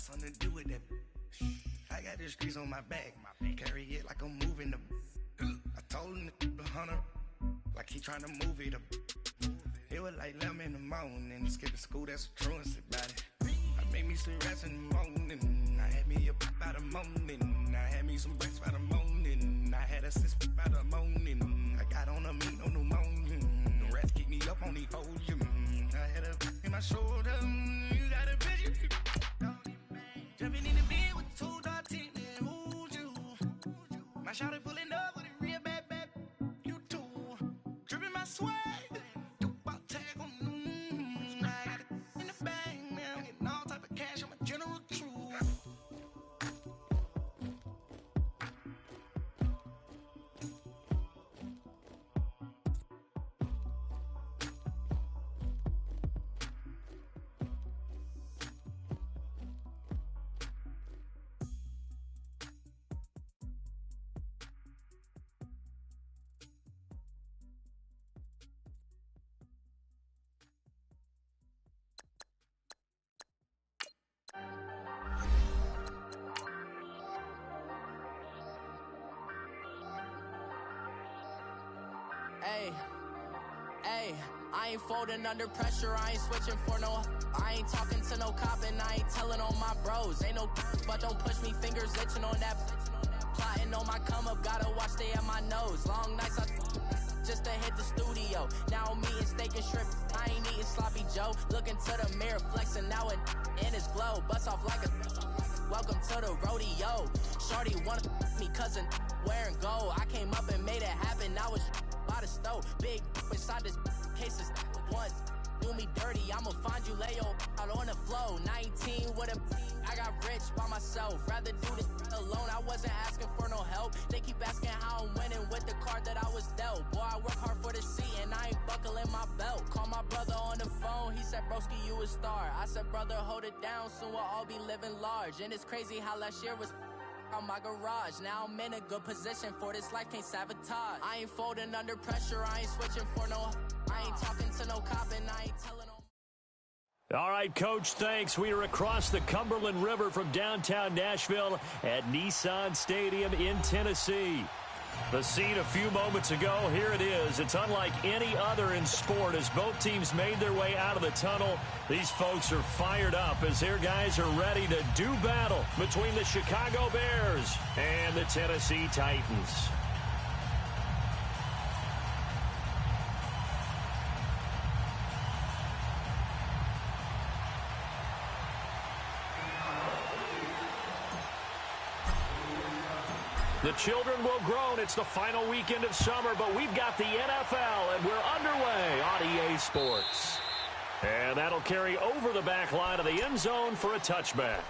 something to do with that. I got the streets on my back. Carry it like I'm moving the. I told him the 100 like he trying to move it up. It was like 11 in the morning. Skipping school, that's a truancy about it. I made me some rest in the morning. I had me a pop out of morning. I had me some breaks by the morning. I had a sis by the morning. I got on a meat on the morning. The rats keep me up on the podium. I had a in my shoulder. You got a vision. Jumping in the bed with 2 dark teeth. Who's you? My shawty pulling up with a real bad. You too. Dripping my swag. Hey, I ain't folding under pressure, I ain't switching for no. I ain't talking to no cop and I ain't telling on my bros. Ain't no but don't push me, fingers itching on that. Plotting on my come up, gotta watch stay at my nose. Long nights I just to hit the studio. Now I'm eating steak and shrimp, I ain't eating sloppy Joe. Looking to the mirror, flexing now it in his glow. Bust off like a welcome to the rodeo. Shorty wanna me cousin wearing gold. I came up and made it happen, now it's by the stove. Big inside this cases once do me dirty, I'ma find you lay out on the floor. 19 with a I got rich by myself, rather do this alone. I wasn't asking for no help, they keep asking how I'm winning with the card that I was dealt. Boy, I work hard for the seat and I ain't buckling my belt. Call my brother on the phone, he said broski you a star. I said brother hold it down, soon we'll all be living large. And it's crazy how last year was on my garage. Now I'm in a good position for this life, can't sabotage. I ain't folding under pressure, I ain't switching for no. I ain't talking to no cop and I ain't telling no. All right, Coach, thanks. We are across the Cumberland River from downtown Nashville at Nissan Stadium in Tennessee. The scene a few moments ago, here it is. It's unlike any other in sport as both teams made their way out of the tunnel. These folks are fired up as their guys are ready to do battle between the Chicago Bears and the Tennessee Titans. The children will groan. It's the final weekend of summer, but we've got the NFL, and we're underway on EA Sports. And that'll carry over the back line of the end zone for a touchback.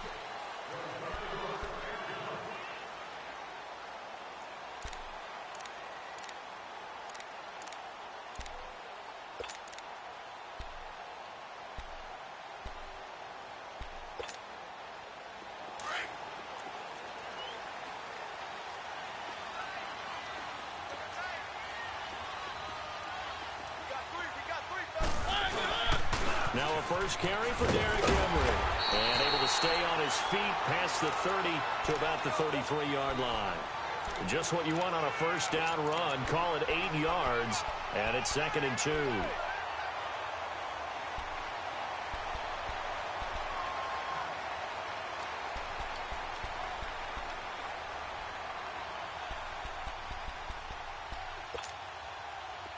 Now a first carry for Derrick Henry. And able to stay on his feet past the 30 to about the 33-yard line. Just what you want on a first down run. Call it 8 yards. And it's 2nd and 2.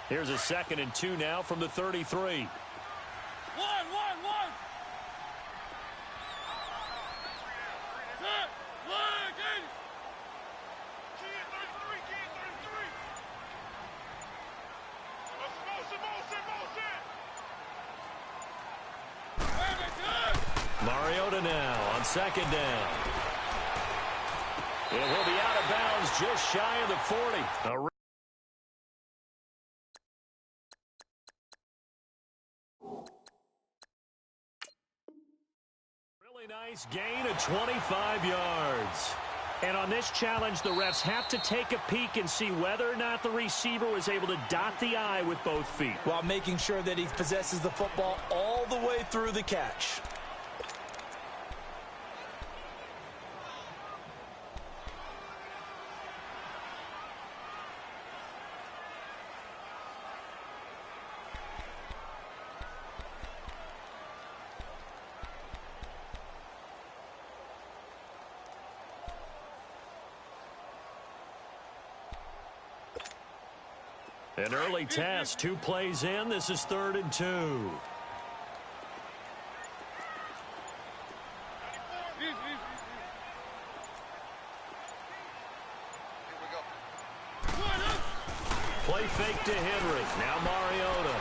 Here's a 2nd and 2 now from the 33. Mariota now on 2nd down. It will be out of bounds just shy of the 40. Really nice gain of 25 yards. And on this challenge, the refs have to take a peek and see whether or not the receiver was able to dot the I with both feet, while making sure that he possesses the football all the way through the catch. An early test, 2 plays in. This is 3rd and 2. Play fake to Henry. Now Mariota.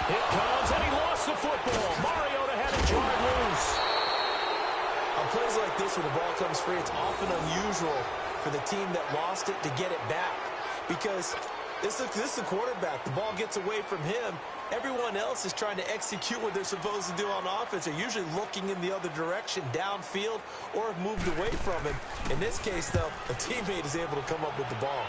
It comes, and he lost the football. Mariota had it jarred loose. On plays like this, when the ball comes free, it's often unusual for the team that lost it to get it back. Because this is the quarterback. The ball gets away from him. Everyone else is trying to execute what they're supposed to do on offense. They're usually looking in the other direction, downfield, or have moved away from him. In this case, though, a teammate is able to come up with the ball.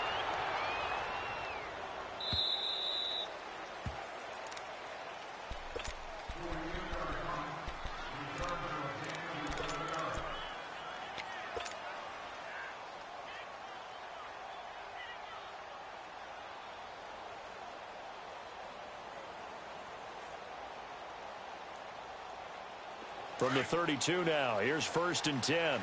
From the 32 now, here's 1st and 10.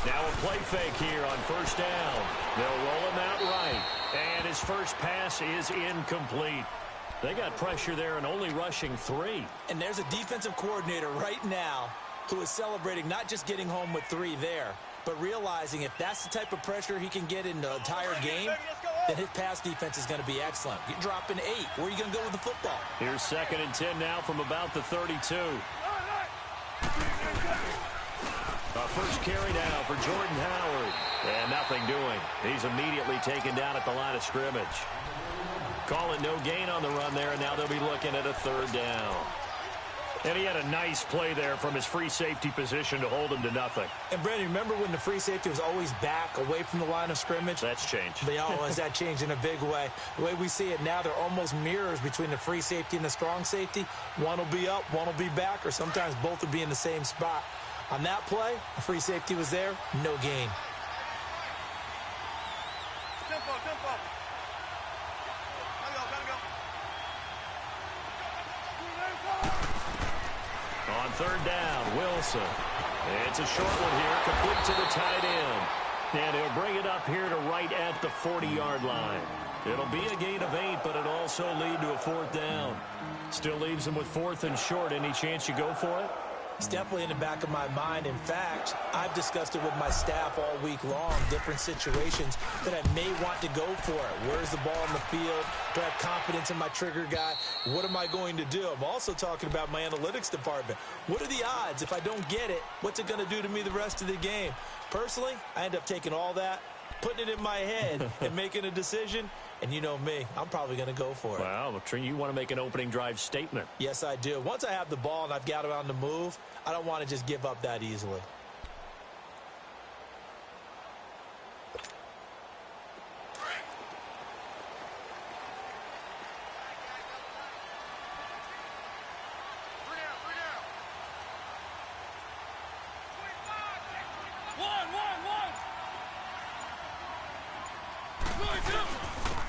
Now a play fake here on 1st down. They'll roll him out right. And his first pass is incomplete. They got pressure there and only rushing 3. And there's a defensive coordinator right now who is celebrating not just getting home with 3 there, but realizing if that's the type of pressure he can get in the entire game, then his pass defense is going to be excellent. You're dropping 8. Where are you going to go with the football? Here's 2nd and 10 now from about the 32. First carry now for Jordan Howard. And nothing doing. He's immediately taken down at the line of scrimmage. Call it no gain on the run there, and now they'll be looking at a 3rd down. And he had a nice play there from his free safety position to hold him to nothing. And, Brandon, remember when the free safety was always back away from the line of scrimmage? That's changed. Has that changed in a big way? The way we see it now, they're almost mirrors between the free safety and the strong safety. One will be up, one will be back, or sometimes both will be in the same spot. On that play, the free safety was there, no gain. On 3rd down, Wilson. It's a short one here, complete to the tight end. And he'll bring it up here to right at the 40-yard line. It'll be a gain of 8, but it'll also lead to a 4th down. Still leaves him with 4th and short. Any chance you go for it? It's definitely in the back of my mind. In fact, I've discussed it with my staff all week long, different situations that I may want to go for it. Where's the ball in the field? Do I have confidence in my trigger guy? What am I going to do? I'm also talking about my analytics department. What are the odds? If I don't get it, what's it going to do to me the rest of the game? Personally, I end up taking all that, putting it in my head, and making a decision. And you know me, I'm probably going to go for it. Wow, you want to make an opening drive statement. Yes, I do. Once I have the ball and I've got it on the move, I don't want to just give up that easily.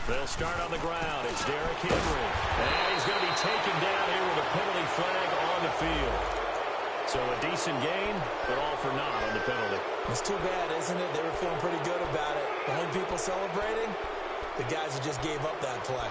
They'll start on the ground. It's Derrick Henry. And he's going to be taken down here with a penalty flag on the field. So a decent gain, but all for naught on the penalty. It's too bad, isn't it? They were feeling pretty good about it. The only people celebrating, the guys who just gave up that play.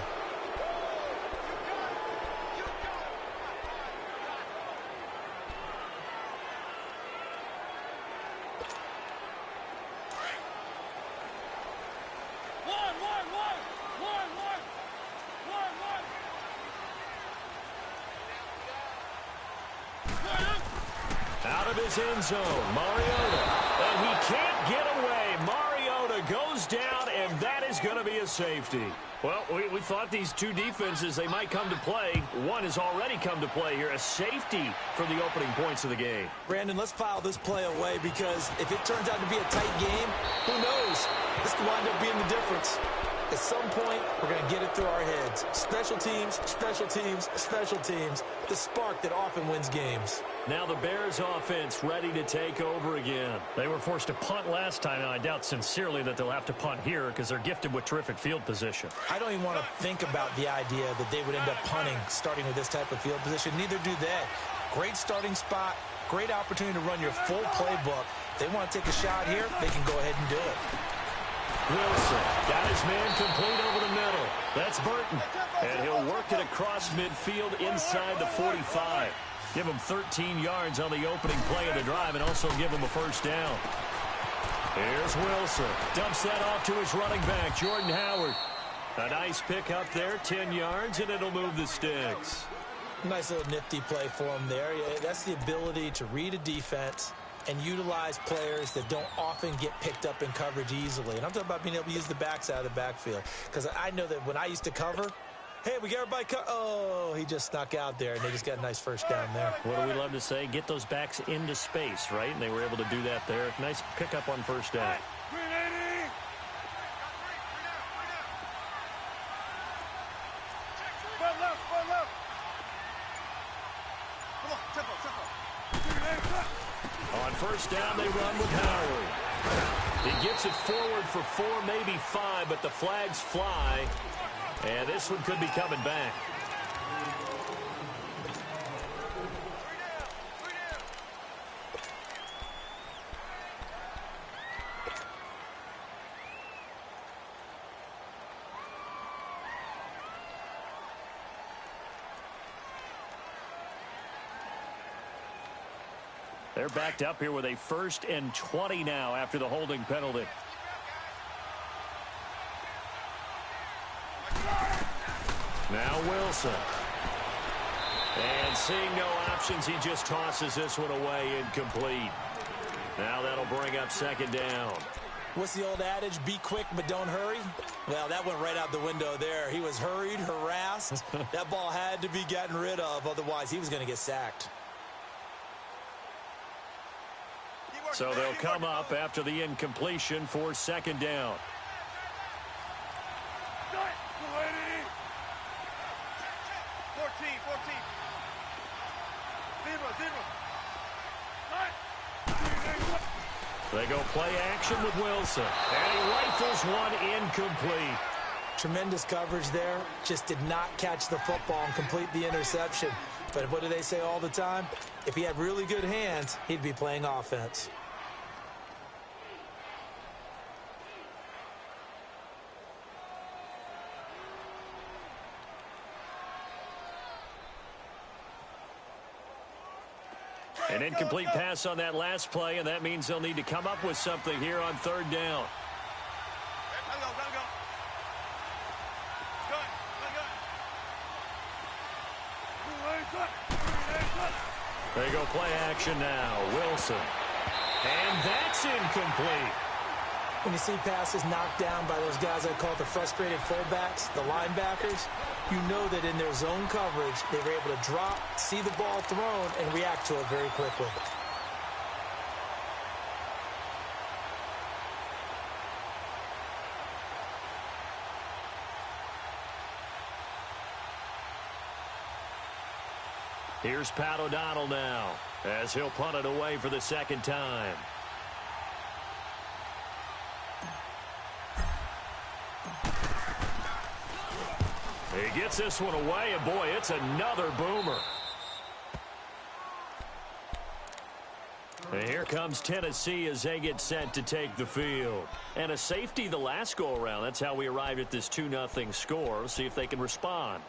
Out of his end zone, Mariota. And he can't get away. Mariota goes down, and that is going to be a safety. Well, we thought these two defenses, they might come to play. One has already come to play here, a safety for the opening points of the game. Brandon, let's file this play away because if it turns out to be a tight game, who knows? This could wind up being the difference. At some point, we're going to get it through our heads. Special teams, special teams, special teams. The spark that often wins games. Now the Bears offense ready to take over again. They were forced to punt last time, and I doubt sincerely that they'll have to punt here because they're gifted with terrific field position. I don't even want to think about the idea that they would end up punting starting with this type of field position. Neither do they. Great starting spot, great opportunity to run your full playbook. If they want to take a shot here, they can go ahead and do it. Wilson got his man complete over the middle. That's Burton. And he'll work it across midfield inside the 45. Give him 13 yards on the opening play of the drive and also give him a first down. Here's Wilson. Dumps that off to his running back, Jordan Howard. A nice pick up there, 10 yards, and it'll move the sticks. Nice little nifty play for him there. That's the ability to read a defense and utilize players that don't often get picked up in coverage easily. And I'm talking about being able to use the backside of the backfield. Because I know that when I used to cover, hey, we got everybody oh, he just snuck out there, and they just got a nice first down there. What do we love to say? Get those backs into space, right? And they were able to do that there. Nice pickup on first down. On first down, they run with Howard. He gets it forward for 4, maybe 5, but the flags fly. And this one could be coming back. They're backed up here with a 1st and 20 now after the holding penalty. Now Wilson. And seeing no options, he just tosses this one away, incomplete. Now that'll bring up 2nd down. What's the old adage? Be quick, but don't hurry. Well, that went right out the window there. He was hurried, harassed. That ball had to be gotten rid of. Otherwise, he was going to get sacked. So they'll come up after the incompletion for 2nd down. They go play action with Wilson. And he rifles one incomplete. Tremendous coverage there. Just did not catch the football and complete the interception. But what do they say all the time? If he had really good hands, he'd be playing offense. An incomplete pass on that last play, and that means they'll need to come up with something here on 3rd down. They go play action now. Wilson. And that's incomplete. When you see passes knocked down by those guys I call the frustrated fullbacks, the linebackers, you know that in their zone coverage, they were able to drop, see the ball thrown, and react to it very quickly. Here's Pat O'Donnell now as he'll punt it away for the 2nd time. He gets this one away, and boy, it's another boomer. And here comes Tennessee as they get set to take the field. And a safety the last go-around. That's how we arrived at this 2-0 score. See if they can respond.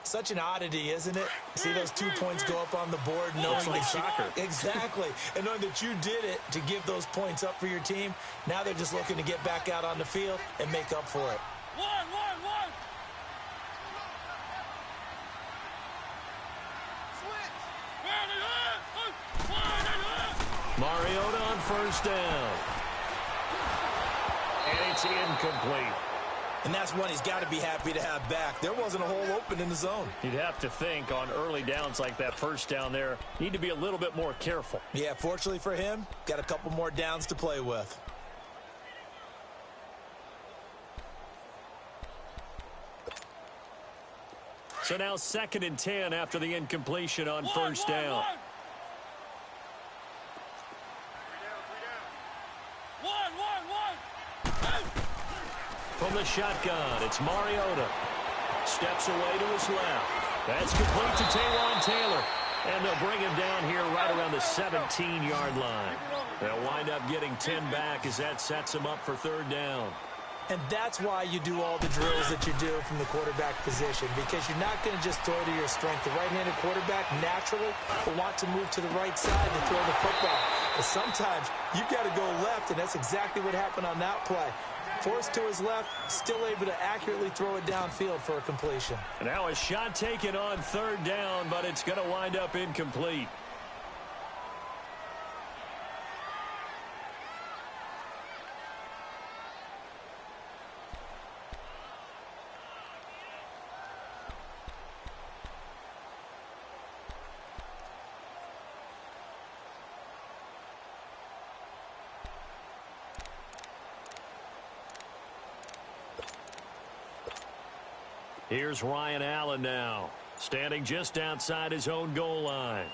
Such an oddity, isn't it? See those 2 points go up on the board, knowing like that soccer. Exactly. And knowing that you did it to give those points up for your team. Now they're just looking to get back out on the field and make up for it. One. Mariota on first down. And it's incomplete. And that's one he's got to be happy to have back. There wasn't a hole open in the zone. You'd have to think on early downs like that first down there, need to be a little bit more careful. Yeah, fortunately for him, got a couple more downs to play with. So now 2nd and 10 after the incompletion on first down. From the shotgun, it's Mariota. Steps away to his left. That's complete to Taywan Taylor. And they'll bring him down here right around the 17-yard line. They'll wind up getting 10 back as that sets them up for 3rd down. And that's why you do all the drills that you do from the quarterback position, because you're not going to just throw to your strength. The right-handed quarterback naturally will want to move to the right side to throw the football. But sometimes you've got to go left, and that's exactly what happened on that play. Forced to his left, still able to accurately throw it downfield for a completion. And now a shot taken on 3rd down, but it's going to wind up incomplete. Here's Ryan Allen now, standing just outside his own goal line.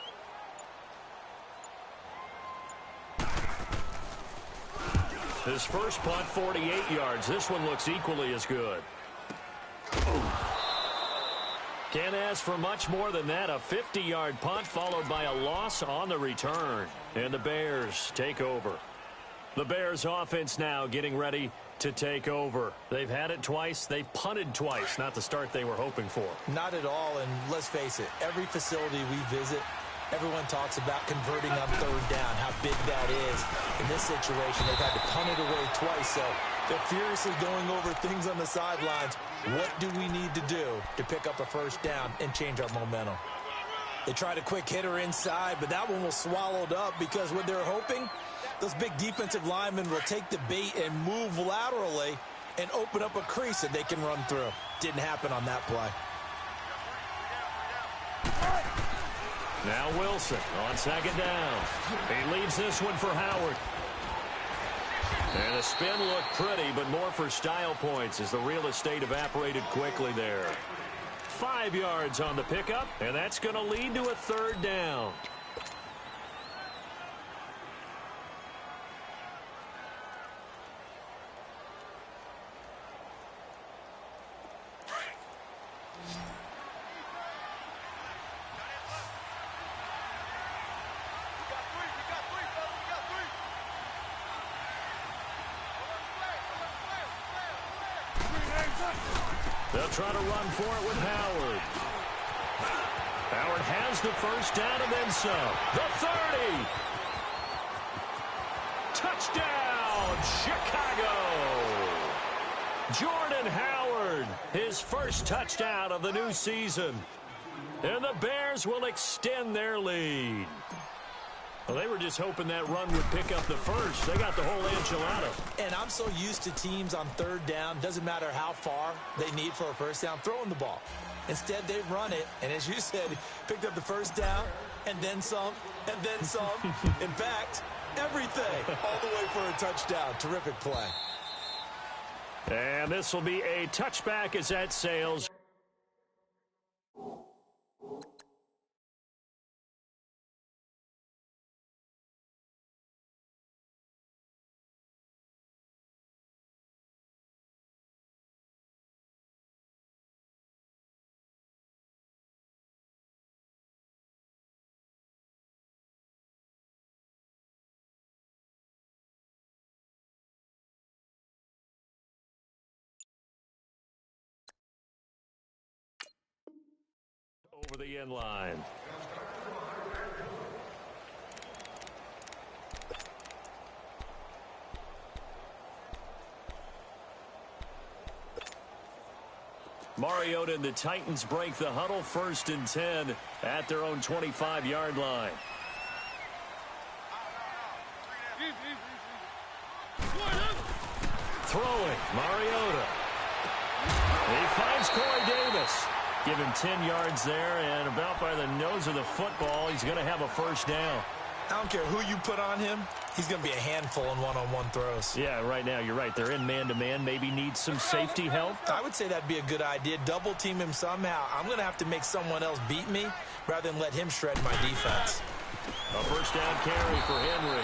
His first punt, 48 yards. This one looks equally as good. Can't ask for much more than that. A 50-yard punt followed by a loss on the return. And the Bears take over. The Bears offense now getting ready to take over. They've had it twice. They've punted twice. Not the start they were hoping for. Not at all, and let's face it, every facility we visit, everyone talks about converting on 3rd down, how big that is. In this situation, they've had to punt it away twice, so they're furiously going over things on the sidelines. What do we need to do to pick up a 1st down and change our momentum? They tried a quick hitter inside, but that one was swallowed up because what they're hoping, those big defensive linemen will take the bait and move laterally and open up a crease that they can run through. Didn't happen on that play. Now Wilson on 2nd down. He leaves this one for Howard. And the spin looked pretty, but more for style points as the real estate evaporated quickly there. 5 yards on the pickup, and that's going to lead to a 3rd down. They'll try to run for it with Howard. Howard has the 1st down and then some. The 30. Touchdown, Chicago. Jordan Howard, his first touchdown of the new season. And the Bears will extend their lead. Well, they were just hoping that run would pick up the first. They got the whole enchilada. And I'm so used to teams on 3rd down, doesn't matter how far they need for a 1st down, throwing the ball. Instead, they run it, and as you said, picked up the 1st down, and then some, and then some. In fact, everything, all the way for a touchdown. Terrific play. And this will be a touchback as that sails. Over the end line. Mariota and the Titans break the huddle, 1st and 10 at their own 25-yard line. Throwing, Mariota. He finds Corey Davis. Give him 10 yards there, and about by the nose of the football, he's going to have a 1st down. I don't care who you put on him. He's going to be a handful in one-on-one throws. Yeah, right now, you're right. They're in man-to-man. Maybe need some safety help. I would say that'd be a good idea. Double team him somehow. I'm going to have to make someone else beat me rather than let him shred my defense. A first down carry for Henry.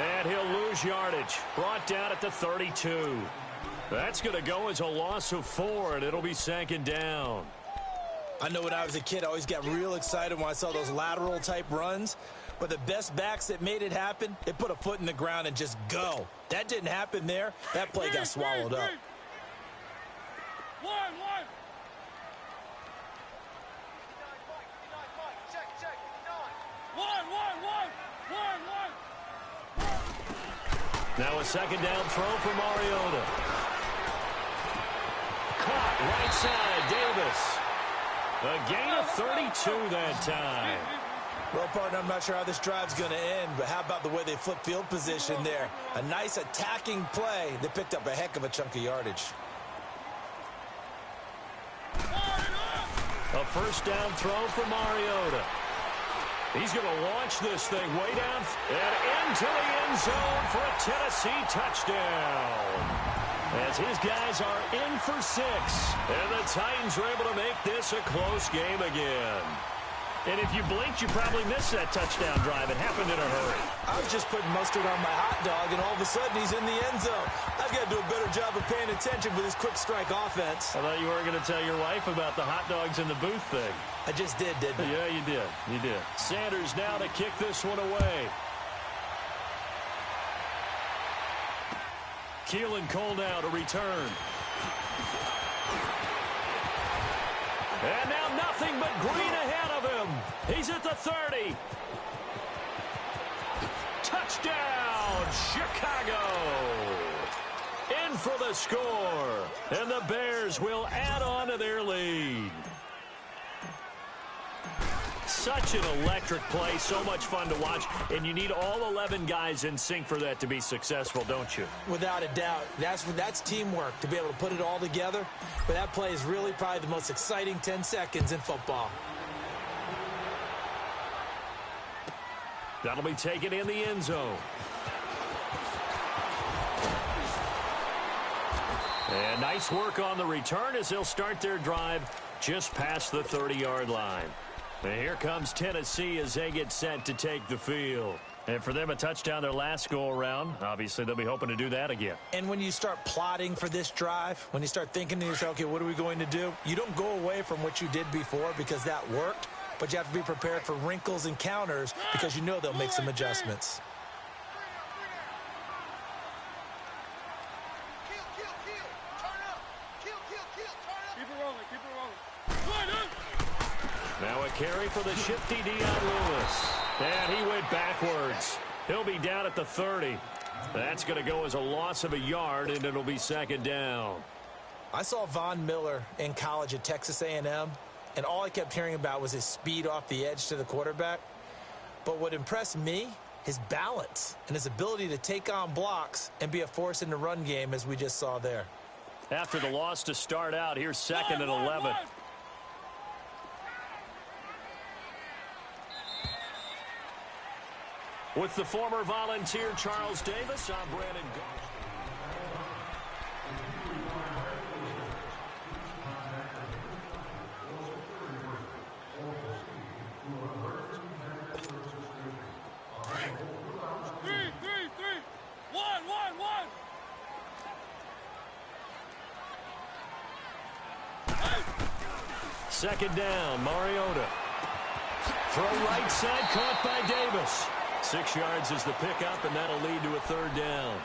And he'll lose yardage. Brought down at the 32. That's going to go as a loss of 4, and it'll be second down. I know when I was a kid, I always got real excited when I saw those lateral-type runs. But the best backs that made it happen, they put a foot in the ground and just go. That didn't happen there. That play got swallowed up. Now a second down throw for Mariota. Caught right side, Davis. A gain of 32 that time. Well, partner, I'm not sure how this drive's going to end, but how about the way they flip field position there? A nice attacking play. They picked up a heck of a chunk of yardage. A first down throw for Mariota. He's going to launch this thing way down and into the end zone for a Tennessee touchdown. As his guys are in for 6. And the Titans are able to make this a close game again. And if you blinked, you probably missed that touchdown drive. It happened in a hurry. I was just putting mustard on my hot dog, and all of a sudden he's in the end zone. I've got to do a better job of paying attention with this quick strike offense. I thought you weren't going to tell your wife about the hot dogs in the booth thing. I just did, didn't I? Yeah, you did. You did. Sanders now to kick this one away. Keelan Cole now to return. And now nothing but green ahead of him. He's at the 30. Touchdown, Chicago. In for the score. And the Bears will add on to their lead. Such an electric play, so much fun to watch, and you need all 11 guys in sync for that to be successful, don't you? Without a doubt. That's teamwork, to be able to put it all together. But that play is really probably the most exciting 10 seconds in football. That'll be taken in the end zone. And nice work on the return as they'll start their drive just past the 30-yard line. And here comes Tennessee as they get set to take the field. And for them, a touchdown their last go-around. Obviously, they'll be hoping to do that again. And when you start plotting for this drive, when you start thinking to yourself, okay, what are we going to do? You don't go away from what you did before because that worked, but you have to be prepared for wrinkles and counters because you know they'll make some adjustments. Now a carry for the shifty Dion Lewis. And he went backwards. He'll be down at the 30. That's going to go as a loss of a yard, and it'll be second down. I saw Von Miller in college at Texas A&M, and all I kept hearing about was his speed off the edge to the quarterback. But what impressed me, his balance and his ability to take on blocks and be a force in the run game, as we just saw there. After the loss to start out, here's second and 11. With the former Volunteer Charles Davis, I'm Brandon Garza. Second down, Mariota. Throw right side, caught by Davis. 6 yards is the pickup, and that'll lead to a third down.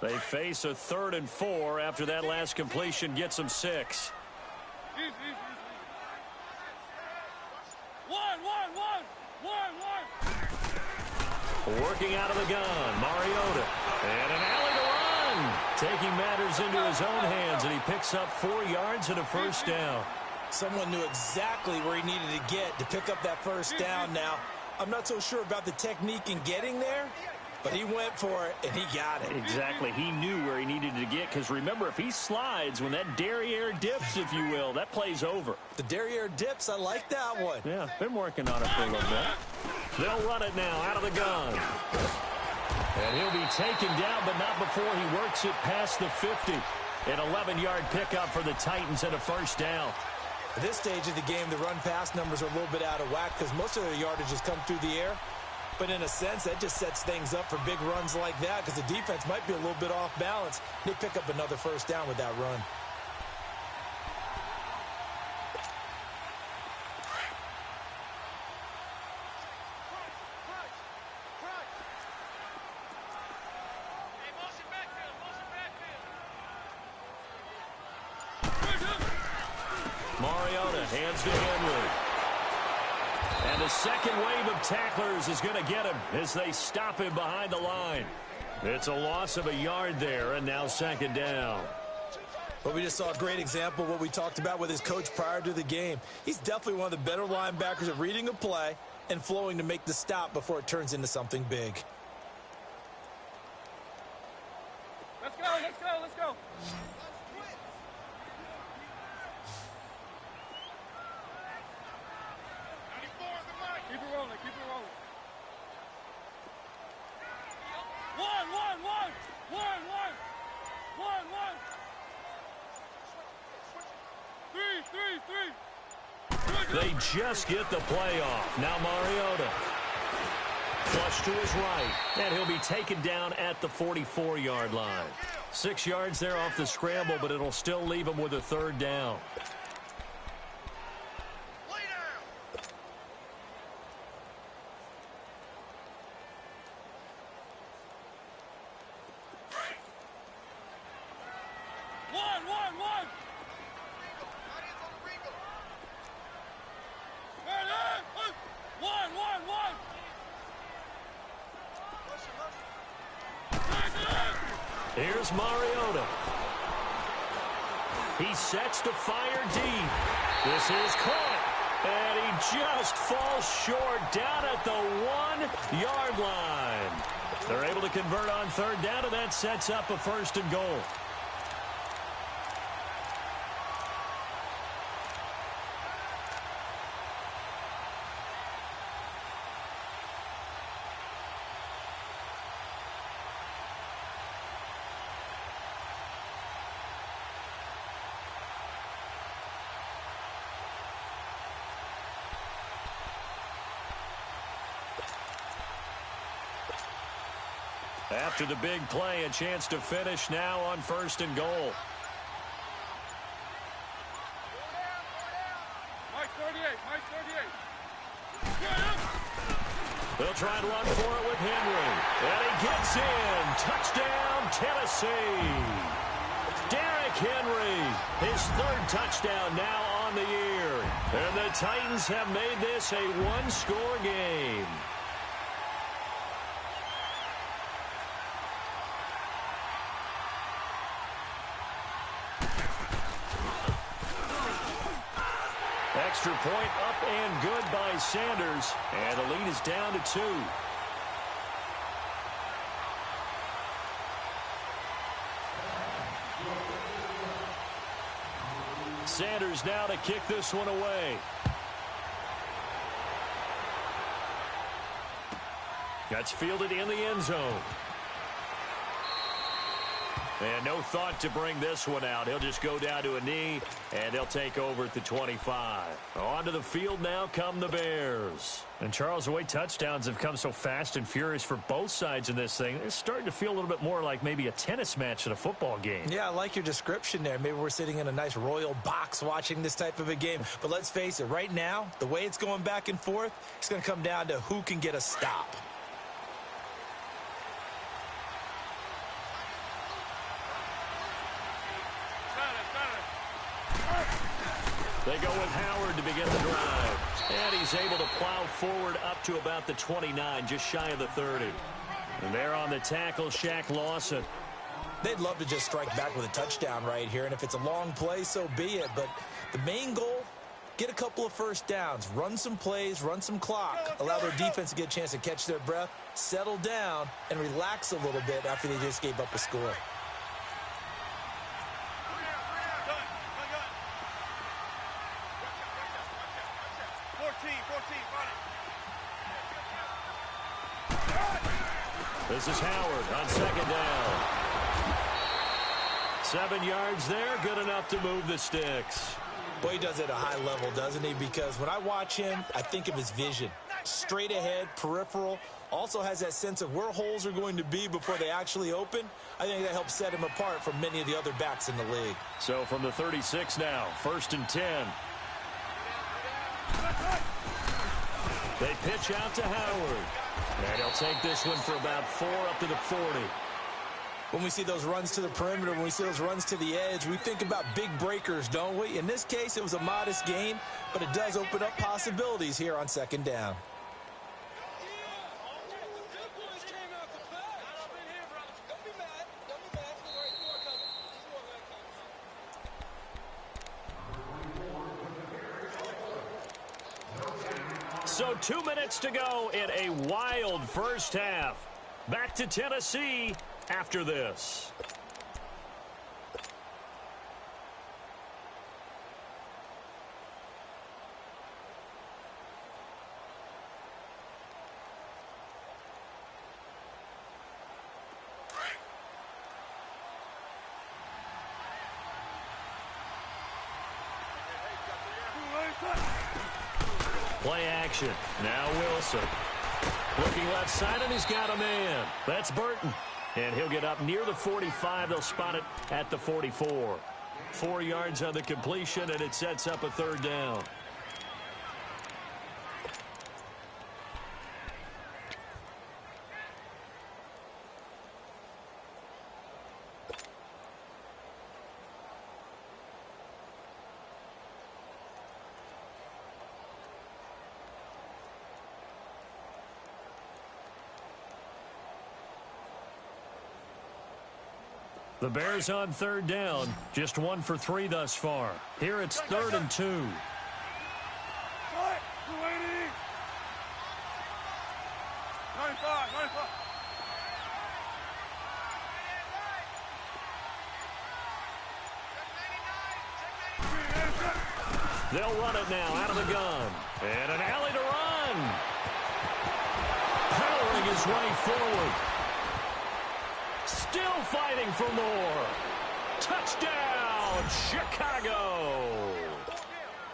They face a 3rd and 4 after that last completion gets them 6. Working out of the gun, Mariota. And an alley to run. Taking matters into his own hands, and he picks up 4 yards and a first down. Someone knew exactly where he needed to get to pick up that first down now. I'm not so sure about the technique in getting there, but he went for it, and he got it. Exactly. He knew where he needed to get, because remember, if he slides, when that derriere dips, if you will, that play's over. The derriere dips, I like that one. Yeah, been working on it for a little bit. They'll run it now out of the gun. And he'll be taken down, but not before he works it past the 50. An 11-yard pickup for the Titans and a first down. At this stage of the game, the run-pass numbers are a little bit out of whack because most of their yardage has come through the air. But in a sense, that just sets things up for big runs like that because the defense might be a little bit off balance. They pick up another first down with that run. Mariota hands to Henry. And the second wave of tacklers is going to get him as they stop him behind the line. It's a loss of a yard there, and now second down. But we just saw a great example of what we talked about with his coach prior to the game. He's definitely one of the better linebackers at reading a play and flowing to make the stop before it turns into something big. Let's go, let's go, let's go. Keep it rolling, keep it rolling. One. Three. They just get the play off. Now Mariota. Flush to his right. And he'll be taken down at the 44-yard line. 6 yards there off the scramble, but it'll still leave him with a third down. Here's Mariota. He sets to fire deep. This is caught. And he just falls short down at the 1-yard line. They're able to convert on third down, and that sets up a first and goal. After the big play, a chance to finish now on first and goal. Mike 38. They'll try and run for it with Henry. And he gets in. Touchdown, Tennessee. Derrick Henry, his third touchdown now on the year. And the Titans have made this a one-score game. Extra point up and good by Sanders. And the lead is down to 2. Sanders now to kick this one away. That's fielded in the end zone. And no thought to bring this one out. He'll just go down to a knee, and they'll take over at the 25. Onto the field now come the Bears. And Charles, the way touchdowns have come so fast and furious for both sides in this thing, it's starting to feel a little bit more like maybe a tennis match at a football game. Yeah, I like your description there. Maybe we're sitting in a nice royal box watching this type of a game. But let's face it, right now, the way it's going back and forth, it's going to come down to who can get a stop. They go with Howard to begin the drive. And he's able to plow forward up to about the 29, just shy of the 30. And there on the tackle, Shaq Lawson. They'd love to just strike back with a touchdown right here, and if it's a long play, so be it. But the main goal get a couple of first downs, run some plays, run some clock, allow their defense to get a chance to catch their breath, settle down, and relax a little bit after they just gave up a score. This is Howard on second down. 7 yards there, good enough to move the sticks. Boy, he does it at a high level, doesn't he? Because when I watch him, I think of his vision. Straight ahead, peripheral, also has that sense of where holes are going to be before they actually open. I think that helps set him apart from many of the other backs in the league. So from the 36 now, 1st and 10. They pitch out to Howard. And he'll take this one for about 4 up to the 40. When we see those runs to the perimeter, when we see those runs to the edge, we think about big breakers, don't we? In this case, it was a modest gain, but it does open up possibilities here on second down. So 2 minutes to go in a wild first half. Back to Tennessee after this. Play action. Now Wilson. Looking left side, and he's got a man. That's Burton. And he'll get up near the 45. They'll spot it at the 44. 4 yards on the completion, and it sets up a 3rd down. The Bears on 3rd down, just 1 for 3 thus far. Here it's 3rd and 2. They'll run it now out of the gun. And an alley to run. Powering his way forward. Still fighting for more. Touchdown, Chicago.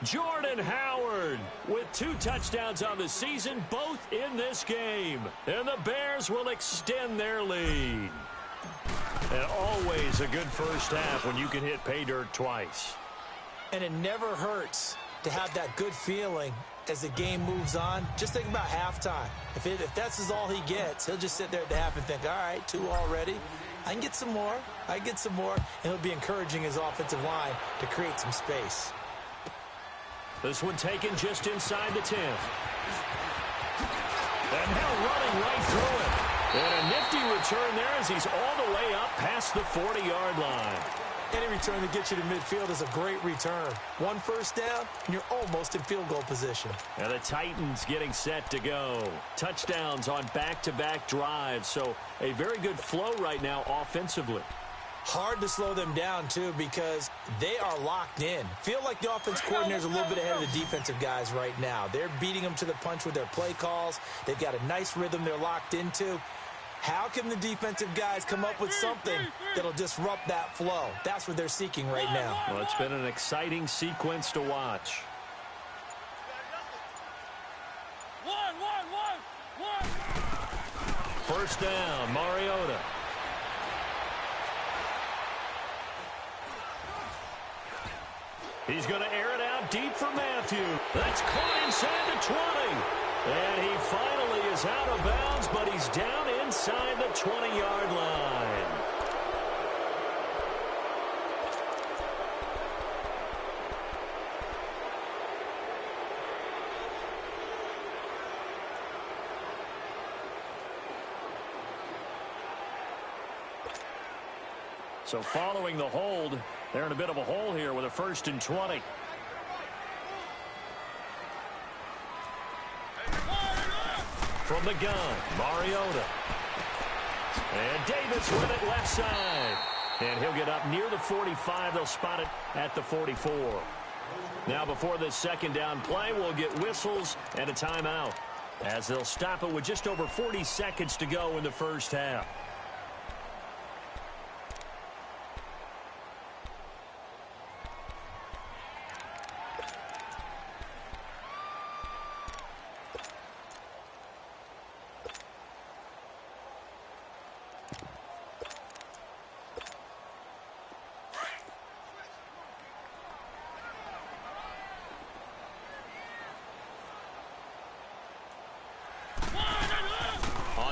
Jordan Howard with 2 touchdowns on the season, both in this game. And the Bears will extend their lead. And always a good first half when you can hit pay dirt twice. And it never hurts to have that good feeling as the game moves on. Just think about halftime. If that's all he gets, he'll just sit there at the half and think, all right, 2 already. I can get some more. I can get some more. And he'll be encouraging his offensive line to create some space. This one taken just inside the 10. And now running right through it. And a nifty return there as he's all the way up past the 40-yard line. Any return that gets you to midfield is a great return. 1 first down, and you're almost in field goal position. And the Titans getting set to go. Touchdowns on back-to-back drives, so a very good flow right now offensively. Hard to slow them down, too, because they are locked in. Feel like the offense coordinator is a little bit ahead of the defensive guys right now. They're beating them to the punch with their play calls. They've got a nice rhythm they're locked into. How can the defensive guys come up with something that'll disrupt that flow? That's what they're seeking right now. Well, it's been an exciting sequence to watch. First down, Mariota. He's going to air it out deep for Matthew. That's caught inside the 20. And he finally is out of bounds, but he's down inside the 20-yard line. So following the hold, they're in a bit of a hole here with a 1st and 20. From the gun, Mariota. And Davis with it left side. And he'll get up near the 45. They'll spot it at the 44. Now before this second down play, we'll get whistles and a timeout, as they'll stop it with just over 40 seconds to go in the first half.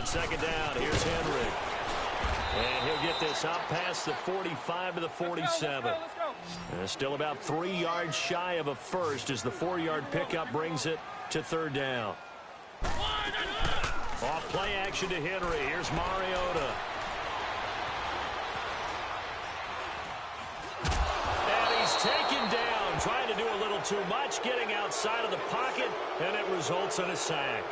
Second down, here's Henry. And he'll get this up past the 45 to the 47. Let's go. Still about 3 yards shy of a first as the 4-yard pickup brings it to third down. Off play action to Henry. Here's Mariota. And he's taken down, trying to do a little too much, getting outside of the pocket, and it results in a sack.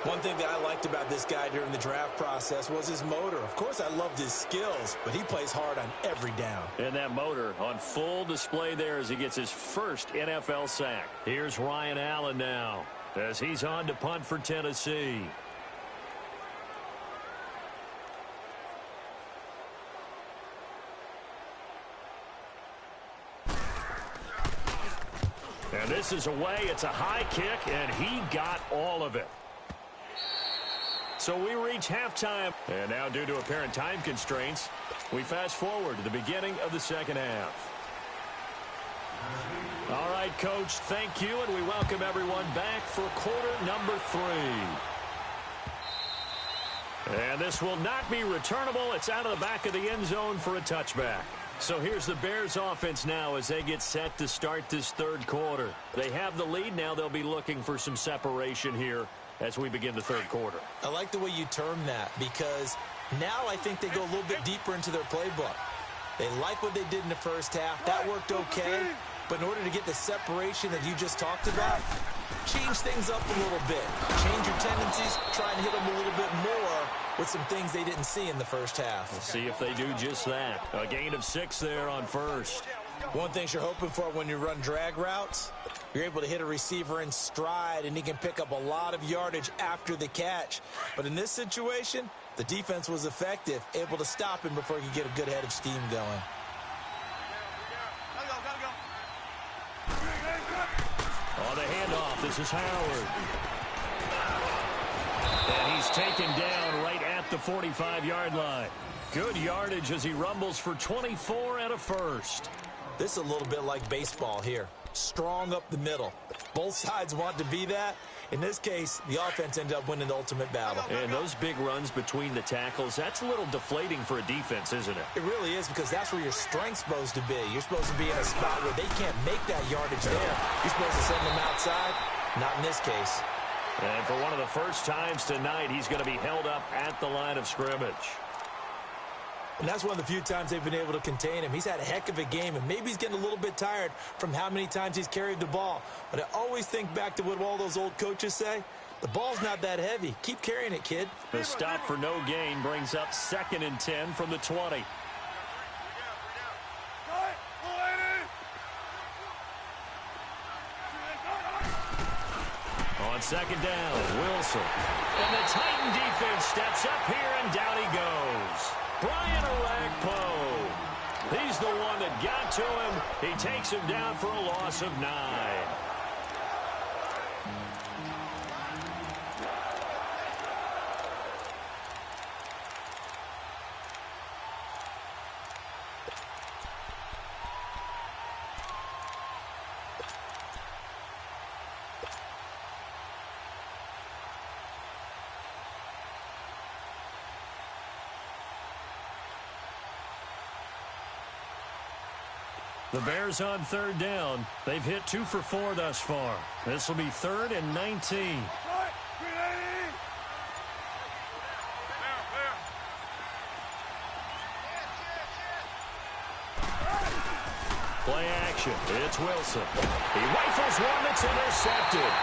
One thing that I liked about this guy during the draft process was his motor. Of course, I loved his skills, but he plays hard on every down. And that motor on full display there as he gets his first NFL sack. Here's Ryan Allen now as he's on to punt for Tennessee. And this is away. It's a high kick, and he got all of it. So we reach halftime. And now, due to apparent time constraints, we fast forward to the beginning of the second half. All right, Coach, thank you, and we welcome everyone back for quarter number 3. And this will not be returnable. It's out of the back of the end zone for a touchback. So here's the Bears offense now as they get set to start this third quarter. They have the lead now. They'll be looking for some separation here as we begin the third quarter. I like the way you term that, because now I think they go a little bit deeper into their playbook. They like what they did in the first half. That worked okay. But in order to get the separation that you just talked about, change things up a little bit. Change your tendencies. Try and hit them a little bit more with some things they didn't see in the first half. We'll see if they do just that. A gain of 6 there on first. One thing you're hoping for when you run drag routes, you're able to hit a receiver in stride, and he can pick up a lot of yardage after the catch. But in this situation, the defense was effective, able to stop him before he could get a good head of steam going. On the handoff, this is Howard. And he's taken down right at the 45-yard line. Good yardage as he rumbles for 24 and a first. This is a little bit like baseball here. Strong up the middle. Both sides want to be that. In this case, the offense ended up winning the ultimate battle. And those big runs between the tackles, that's a little deflating for a defense, isn't it? It really is, because that's where your strength's supposed to be. You're supposed to be in a spot where they can't make that yardage there. You're supposed to send them outside. Not in this case. And for one of the first times tonight, he's going to be held up at the line of scrimmage. And that's one of the few times they've been able to contain him. He's had a heck of a game, and maybe he's getting a little bit tired from how many times he's carried the ball. But I always think back to what all those old coaches say. The ball's not that heavy. Keep carrying it, kid. The stop for no gain brings up 2nd and 10 from the 20. On second down, Wilson. And the Titan defense steps up here, and down he goes. Brian Orakpo. He's the one that got to him. He takes him down for a loss of 9. The Bears on third down. They've hit 2 for 4 thus far. This will be 3rd and 19. Play action. It's Wilson. He rifles one that's intercepted.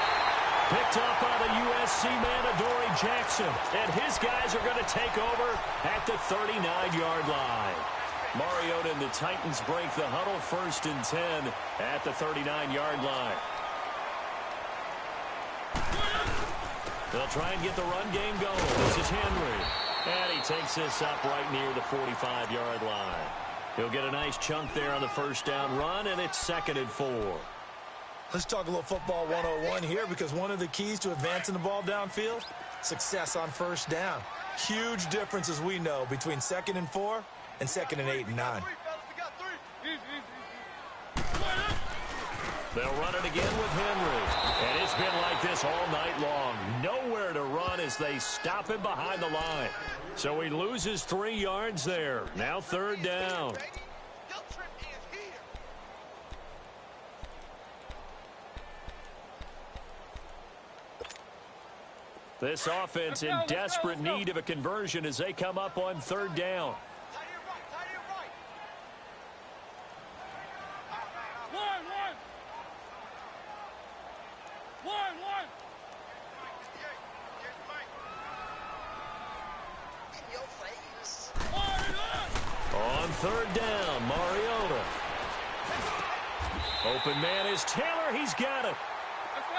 Picked up by the USC man, Adoree Jackson. And his guys are going to take over at the 39-yard line. Mariota and the Titans break the huddle, 1st and 10 at the 39-yard line. They'll try and get the run game going. This is Henry. And he takes this up right near the 45-yard line. He'll get a nice chunk there on the 1st down run, and it's 2nd and 4. Let's talk a little football 101 here, because one of the keys to advancing the ball downfield, success on 1st down. Huge difference, as we know, between 2nd and 4 and 2nd and 8 and 9. They'll run it again with Henry. And it's been like this all night long. Nowhere to run as they stop him behind the line. So he loses 3 yards there. Now 3rd down. This offense in desperate need of a conversion as they come up on 3rd down. On 3rd down, Mariota. Open man is Taylor. He's got it.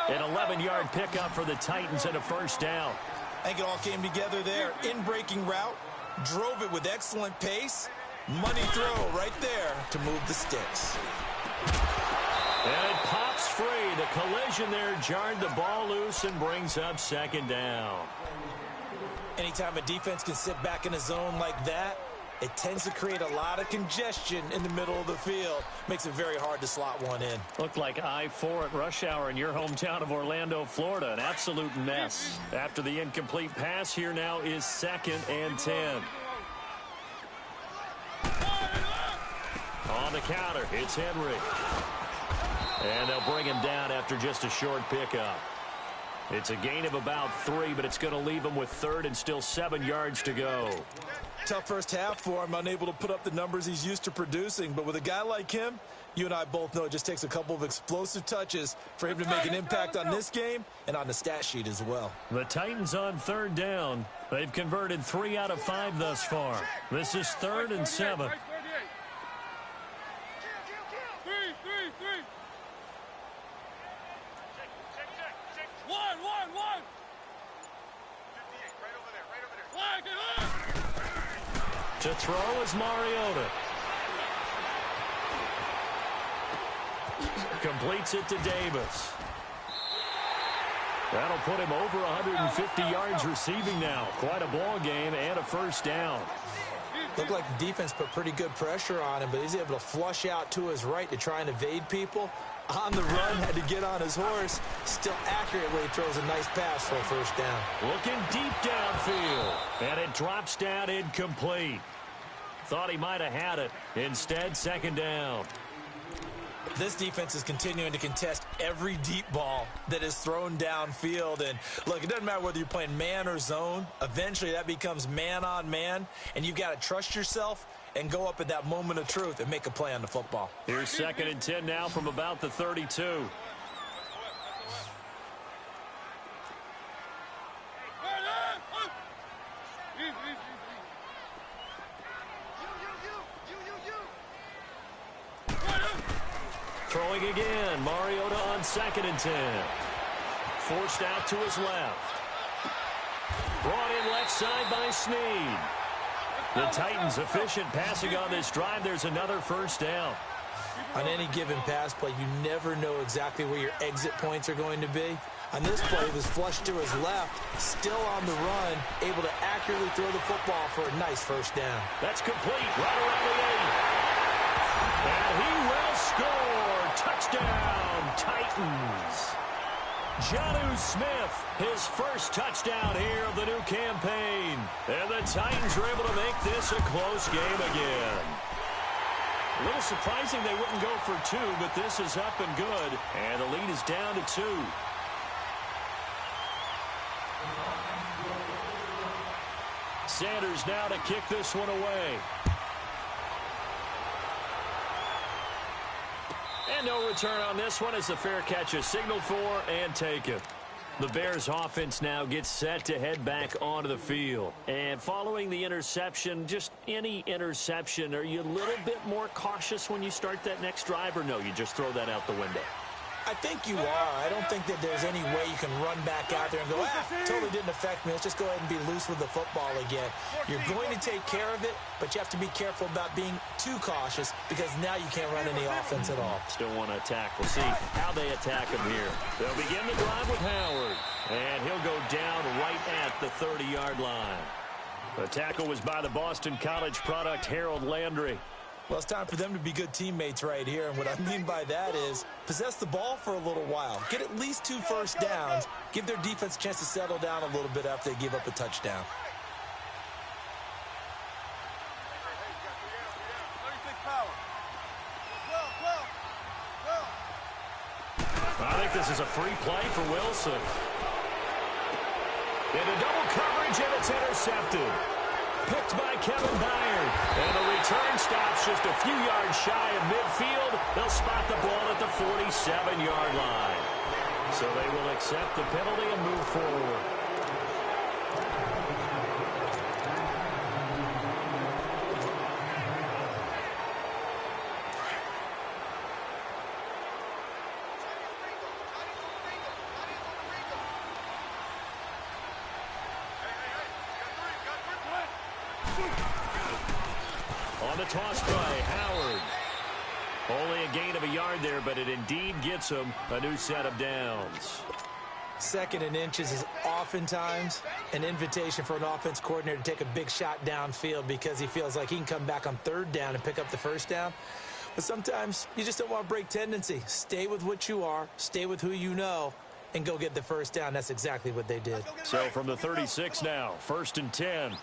An 11-yard pickup for the Titans and a 1st down. I think it all came together there. In-breaking route, drove it with excellent pace. Money throw right there to move the sticks. And it pops free. The collision there jarred the ball loose and brings up 2nd down. Anytime a defense can sit back in a zone like that, it tends to create a lot of congestion in the middle of the field. Makes it very hard to slot one in. Looked like I-4 at rush hour in your hometown of Orlando, Florida. An absolute mess. After the incomplete pass, here now is 2nd and 10. On the counter, it's Henry. And they'll bring him down after just a short pickup. It's a gain of about 3, but it's going to leave him with 3rd and still 7 yards to go. Tough first half for him, unable to put up the numbers he's used to producing. But with a guy like him, you and I both know it just takes a couple of explosive touches for him to make an impact on this game and on the stat sheet as well. The Titans on 3rd down. They've converted 3 out of 5 thus far. This is 3rd and 7. To throw is Mariota. Completes it to Davis. That'll put him over 150 yards receiving now. Quite a ball game and a 1st down. Looked like the defense put pretty good pressure on him, but he's able to flush out to his right to try and evade people. On the run, had to get on his horse. Still accurately throws a nice pass for a 1st down. Looking deep downfield. And it drops down incomplete. Thought he might have had it. Instead, 2nd down. This defense is continuing to contest every deep ball that is thrown downfield. And look, it doesn't matter whether you're playing man or zone. Eventually, that becomes man on man. And you've got to trust yourself and go up at that moment of truth and make a play on the football. Here's 2nd and 10 now from about the 32. Throwing again. Mariota on 2nd and 10. Forced out to his left. Brought in left side by Snead. The Titans efficient passing on this drive. There's another 1st down. On any given pass play, you never know exactly where your exit points are going to be. On this play, he was flushed to his left, still on the run, able to accurately throw the football for a nice 1st down. That's complete right around the 8. And he will score. Touchdown, Titans. Jonnu Smith, his 1st touchdown here of the new campaign. And the Titans are able to make this a close game again. A little surprising they wouldn't go for 2, but this is up and good. And the lead is down to 2. Sanders now to kick this one away. And no return on this one as the fair catch is signaled for and taken. The Bears offense now gets set to head back onto the field. And following the interception, just any interception, are you a little bit more cautious when you start that next drive, or no, you just throw that out the window? I think you are. I don't think that there's any way you can run back out there and go, totally didn't affect me. Let's just go ahead and be loose with the football again. You're going to take care of it, but you have to be careful about being too cautious because now you can't run any offense at all. Still want to attack. We'll see how they attack him here. They'll begin the drive with Howard, and he'll go down right at the 30-yard line. The tackle was by the Boston College product, Harold Landry. Well, it's time for them to be good teammates right here, and what I mean by that is possess the ball for a little while. Get at least 2 first downs. Give their defense a chance to settle down a little bit after they give up a touchdown. I think this is a free play for Wilson. Into double coverage, and it's intercepted. Picked by Kevin Byard. And the return stops just a few yards shy of midfield. They'll spot the ball at the 47-yard line. So they will accept the penalty and move forward. On the toss play, Howard. Only a gain of a yard there, but it indeed gets him a new set of downs. 2nd and inches is oftentimes an invitation for an offense coordinator to take a big shot downfield because he feels like he can come back on 3rd down and pick up the 1st down. But sometimes you just don't want to break tendency. Stay with what you are, stay with who you know, and go get the 1st down. That's exactly what they did. So from the 36 now, 1st and 10.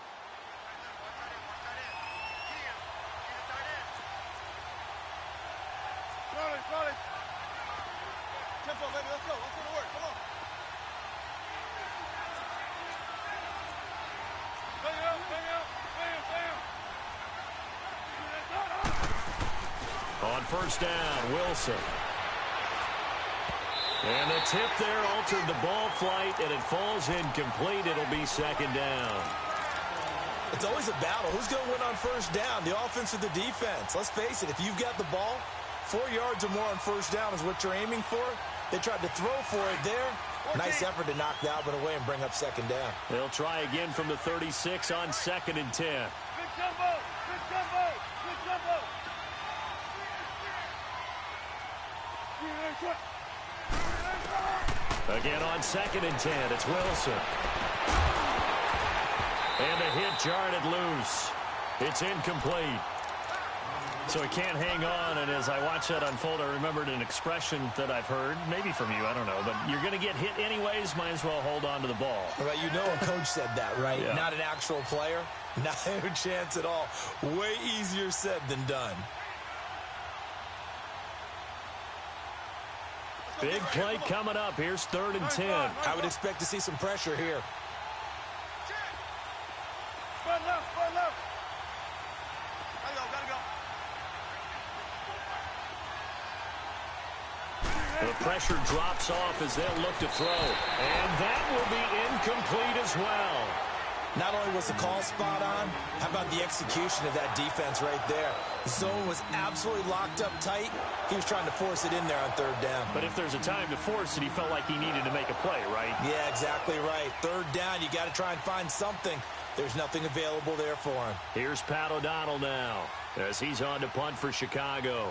On 1st down, Wilson. And the tip there altered the ball flight, and it falls incomplete. It'll be 2nd down. It's always a battle. Who's going to win on 1st down, the offense or the defense? Let's face it, if you've got the ball, 4 yards or more on 1st down is what you're aiming for. They tried to throw for it there. Nice effort to knock that one away and bring up 2nd down. They'll try again from the 36 on 2nd and 10. Good jumbo! Good jumbo! Good jumbo! Again on 2nd and 10, it's Wilson. And the hit jarred it loose. It's incomplete. So he can't hang on, and as I watch that unfold, I remembered an expression that I've heard, maybe from you, I don't know, but you're going to get hit anyways, might as well hold on to the ball. Right, you know a coach said that, right? Yeah. Not an actual player. Not a chance at all. Way easier said than done. Big play coming up. Here's 3rd and 10. I would expect to see some pressure here. Spread left, spread left. Gotta go. The pressure drops off as they'll look to throw. And that will be incomplete as well. Not only was the call spot on, how about the execution of that defense right there? The zone was absolutely locked up tight. He was trying to force it in there on 3rd down. But if there's a time to force it, he felt like he needed to make a play, right? Yeah, exactly right. 3rd down, you got to try and find something. There's nothing available there for him. Here's Pat O'Donnell now as he's on to punt for Chicago.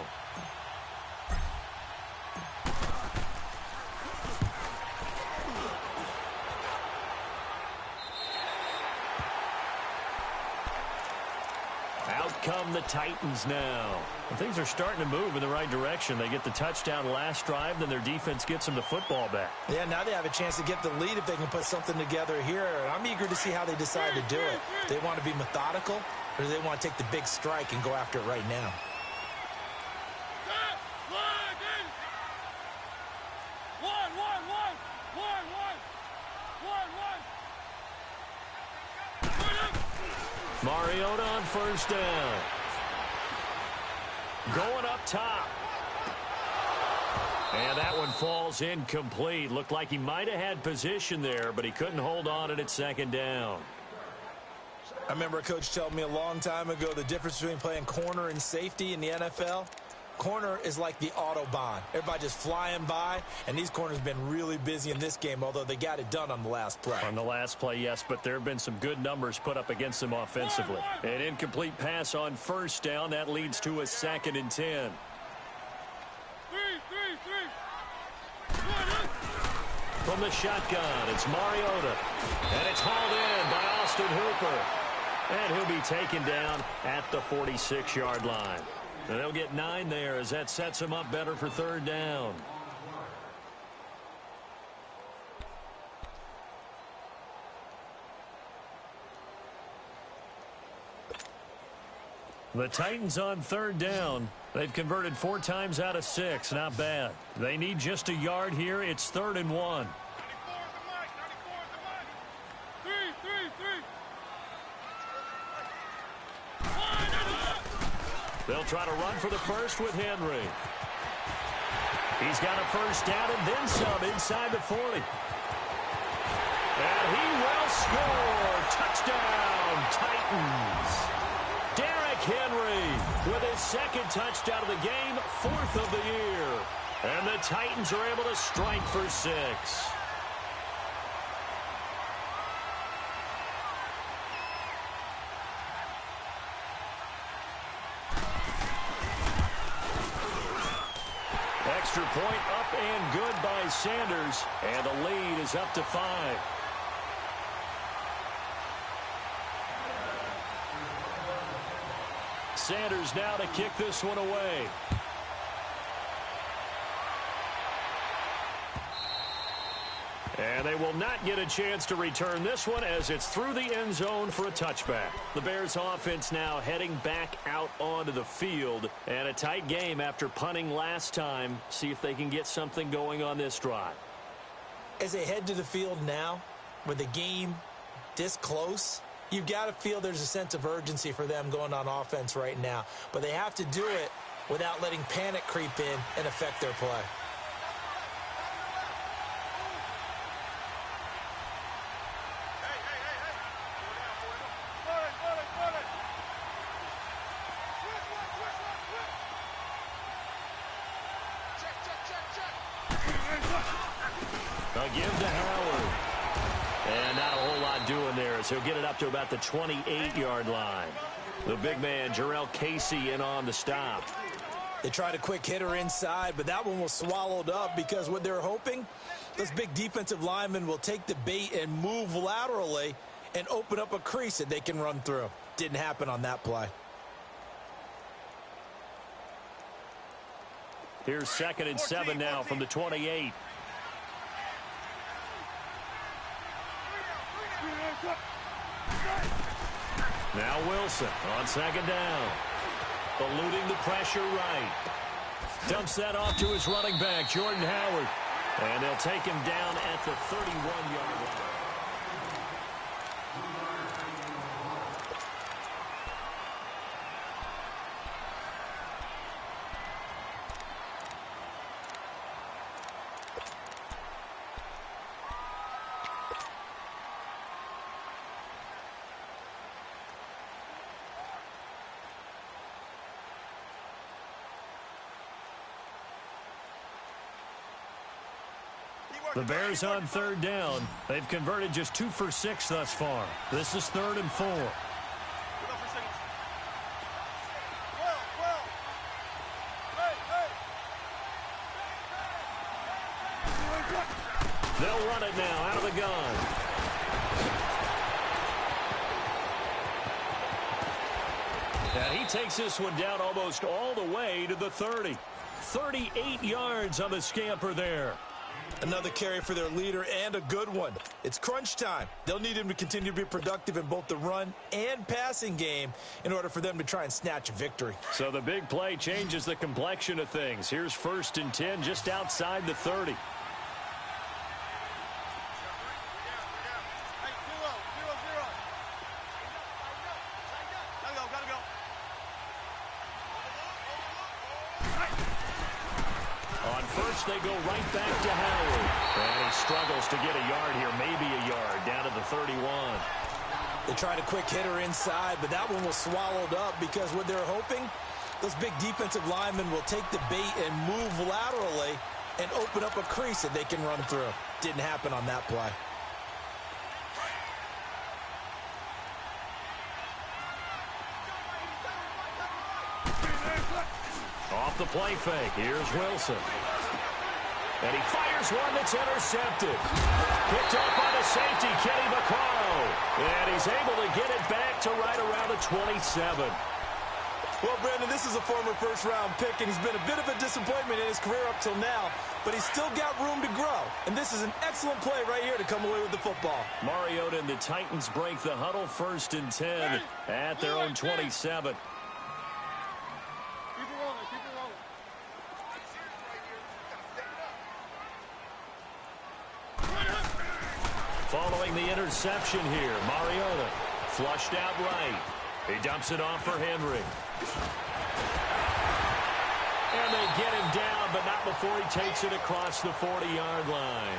Out come the Titans now. And things are starting to move in the right direction. They get the touchdown last drive, then their defense gets them the football back. Yeah, now they have a chance to get the lead if they can put something together here. I'm eager to see how they decide to do it. Do they want to be methodical, or do they want to take the big strike and go after it right now? Mariota on 1st down. Going up top. And that one falls incomplete. Looked like he might have had position there, but he couldn't hold on at second down. I remember a coach telling me a long time ago the difference between playing corner and safety in the NFL. Corner is like the Autobahn. Everybody just flying by, and these corners have been really busy in this game, although they got it done on the last play. On the last play, yes, but there have been some good numbers put up against them offensively. An incomplete pass on first down. That leads to a 2nd and 10. From the shotgun, it's Mariota. And it's hauled in by Austin Hooper. And he'll be taken down at the 46-yard line. And they'll get 9 there as that sets him up better for 3rd down. The Titans on 3rd down. They've converted 4 times out of 6. Not bad. They need just a yard here. It's 3rd and 1. They'll try to run for the first with Henry. He's got a first down and then some inside the 40. And he will score. Touchdown, Titans. Derrick Henry with his 2nd touchdown of the game, 4th of the year. And the Titans are able to strike for 6. Extra point up and good by Sanders, and the lead is up to 5. Sanders now to kick this one away. And they will not get a chance to return this one as it's through the end zone for a touchback. The Bears offense now heading back out onto the field. And a tight game after punting last time. See if they can get something going on this drive. As they head to the field now, with the game this close, you've got to feel there's a sense of urgency for them going on offense right now. But they have to do it without letting panic creep in and affect their play. Give to Howard. And not a whole lot doing there as he'll get it up to about the 28-yard line. The big man, Jarrell Casey, in on the stop. They tried a quick hitter inside, but that one was swallowed up because what they're hoping, those big defensive linemen will take the bait and move laterally and open up a crease that they can run through. Didn't happen on that play. Here's 2nd and 7 now from the 28. Now Wilson on 2nd down. Eluding the pressure right. Dumps that off to his running back, Jordan Howard. And they'll take him down at the 31-yard line. The Bears on 3rd down. They've converted just 2 for 6 thus far. This is 3rd and 4. They'll run it now out of the gun. And he takes this one down almost all the way to the 30. 38 yards on the scamper there. Another carry for their leader and a good one. It's crunch time. They'll need him to continue to be productive in both the run and passing game in order for them to try and snatch a victory. So the big play changes the complexion of things. Here's 1st and 10 just outside the 30. first, they go right back to Howard. And he struggles to get a yard here, maybe a yard, down to the 31. They tried a quick hitter inside, but that one was swallowed up because what they're hoping, those big defensive linemen will take the bait and move laterally and open up a crease that they can run through. Didn't happen on that play. Off the play fake, here's Wilson. And he fires one that's intercepted. Picked up by the safety, Kenny Vaccaro. And he's able to get it back to right around the 27. Well, Brandon, this is a former first-round pick, and he's been a bit of a disappointment in his career up till now, but he's still got room to grow. And this is an excellent play right here to come away with the football. Mariota and the Titans break the huddle, 1st and 10 at their own 27. Following the interception here, Mariota flushed out right. He dumps it off for Henry. And they get him down, but not before he takes it across the 40-yard line.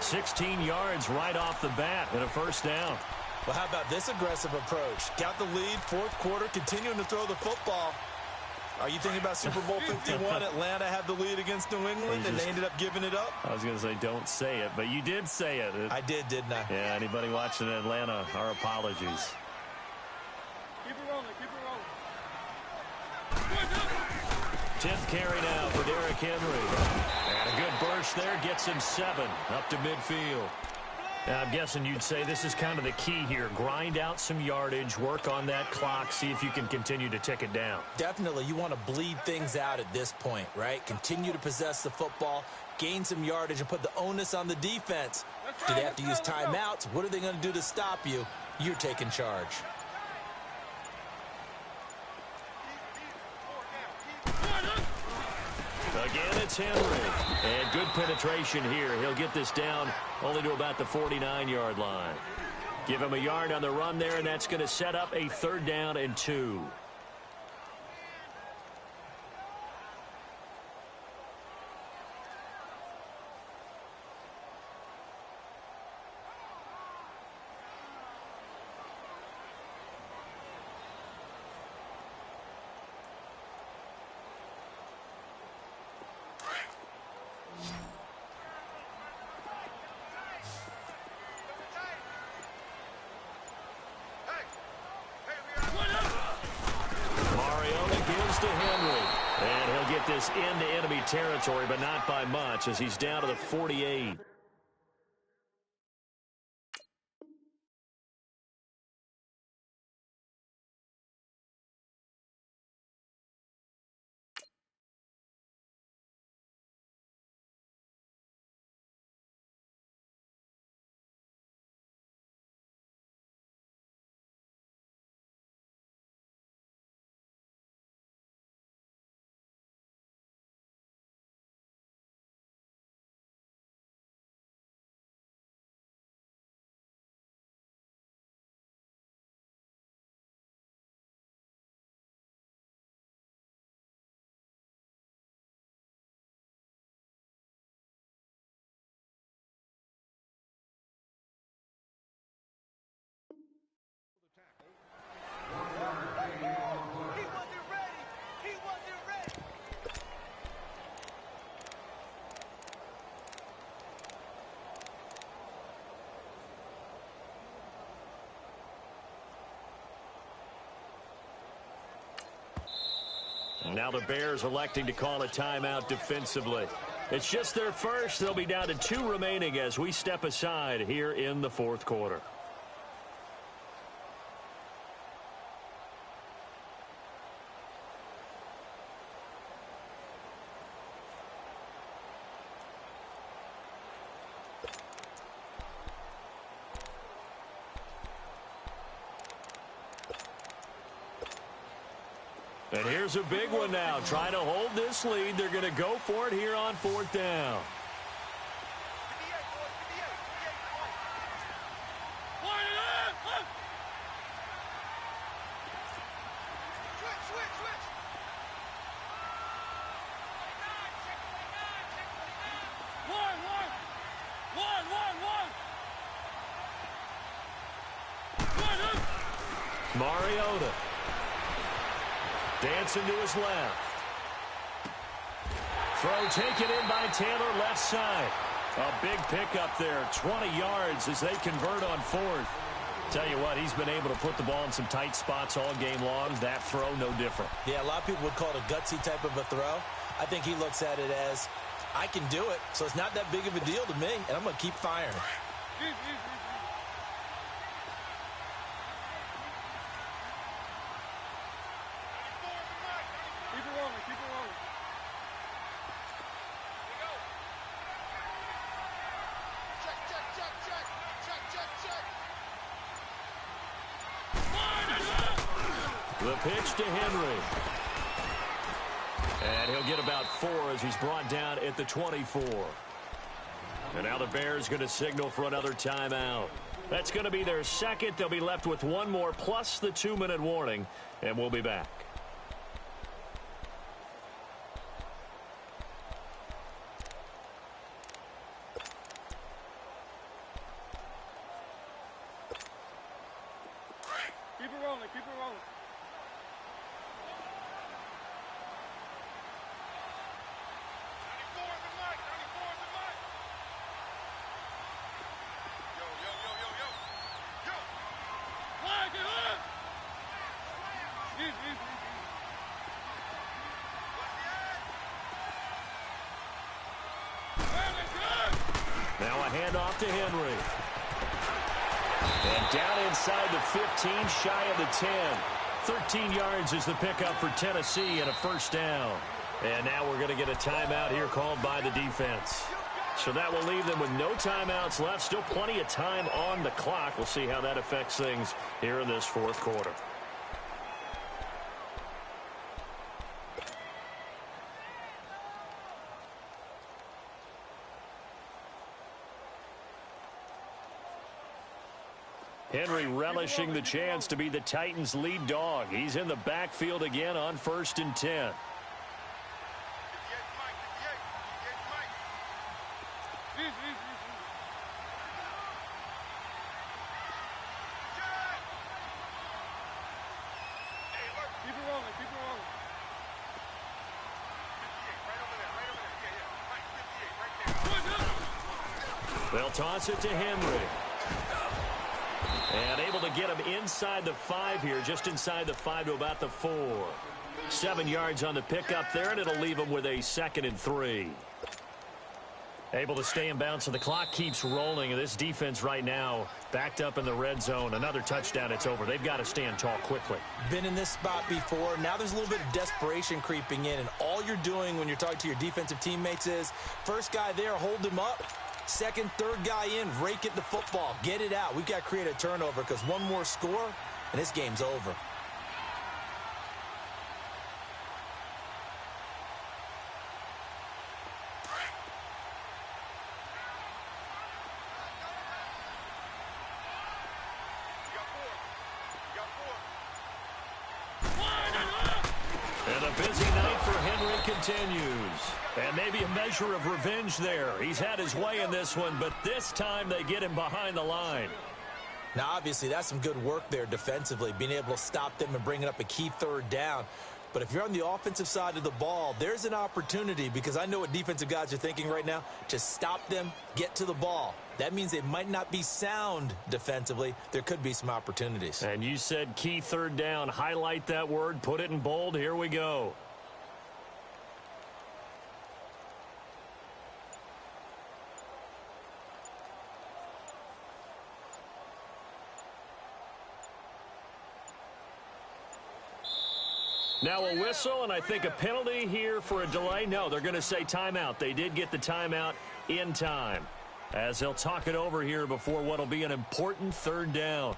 16 yards right off the bat and a first down. Well, how about this aggressive approach? Got the lead, 4th quarter, continuing to throw the football. Are you thinking about Super Bowl 51? Atlanta had the lead against New England, and they ended up giving it up? I was going to say, don't say it, but you did say it. I did, didn't I? Yeah, anybody watching Atlanta, our apologies. Keep it rolling, keep it rolling. 10th carry now for Derrick Henry. And a good burst there, gets him 7 up to midfield. Now, I'm guessing you'd say this is kind of the key here. Grind out some yardage, work on that clock, see if you can continue to tick it down. Definitely. You want to bleed things out at this point, right? Continue to possess the football, gain some yardage, and put the onus on the defense. Do they have to use timeouts? What are they going to do to stop you? You're taking charge. Again, it's Henry. And good penetration here. He'll get this down only to about the 49-yard line. Give him a yard on the run there, and that's going to set up a 3rd down and 2. To Henry, and he'll get this into enemy territory, but not by much, as he's down to the 48. Now the Bears electing to call a timeout defensively. It's just their first. They'll be down to 2 remaining as we step aside here in the 4th quarter. And here's a big one now. Trying to hold this lead. They're going to go for it here on 4th down. Mariota. Dancing to his left. Throw taken in by Taylor, left side. A big pickup there, 20 yards as they convert on fourth. Tell you what, he's been able to put the ball in some tight spots all game long. That throw, no different. Yeah, a lot of people would call it a gutsy type of a throw. I think he looks at it as, I can do it, so it's not that big of a deal to me, and I'm going to keep firing. Keep it rolling, keep it rolling. The pitch to Henry. And he'll get about 4 as he's brought down at the 24. And now the Bears going to signal for another timeout. That's going to be their second. They'll be left with one more plus the 2-minute warning, and we'll be back. Keep it rolling, keep it rolling. Now a handoff to Henry. And down inside the 15, shy of the 10. 13 yards is the pickup for Tennessee and a first down. And now we're going to get a timeout here called by the defense. So that will leave them with no timeouts left. Still plenty of time on the clock. We'll see how that affects things here in this fourth quarter. Henry relishing the chance to be the Titans' lead dog. He's in the backfield again on 1st and 10. They'll toss it to Henry. And able to get him inside the 5 here, just inside the 5 to about the 4. 7 yards on the pickup there, and it'll leave him with a 2nd and 3. Able to stay in bounds, so the clock keeps rolling. And this defense right now backed up in the red zone. Another touchdown, it's over. They've got to stand tall quickly. Been in this spot before. Now there's a little bit of desperation creeping in, and all you're doing when you're talking to your defensive teammates is, first guy there, hold him up. Second, third guy in, rake it the football. Get it out. We've got to create a turnover because one more score, and this game's over. And a busy night for Henry continues. And maybe a measure of revenge there. He's had his way in this one, but this time they get him behind the line. Now, obviously, that's some good work there defensively, being able to stop them and bringing up a key third down. But if you're on the offensive side of the ball, there's an opportunity, because I know what defensive guys are thinking right now, to stop them, get to the ball. That means they might not be sound defensively. There could be some opportunities. And you said key third down. Highlight that word. Put it in bold. Here we go. Now a whistle, and I think a penalty here for a delay. No, they're going to say timeout. They did get the timeout in time, as they'll talk it over here before what will be an important third down.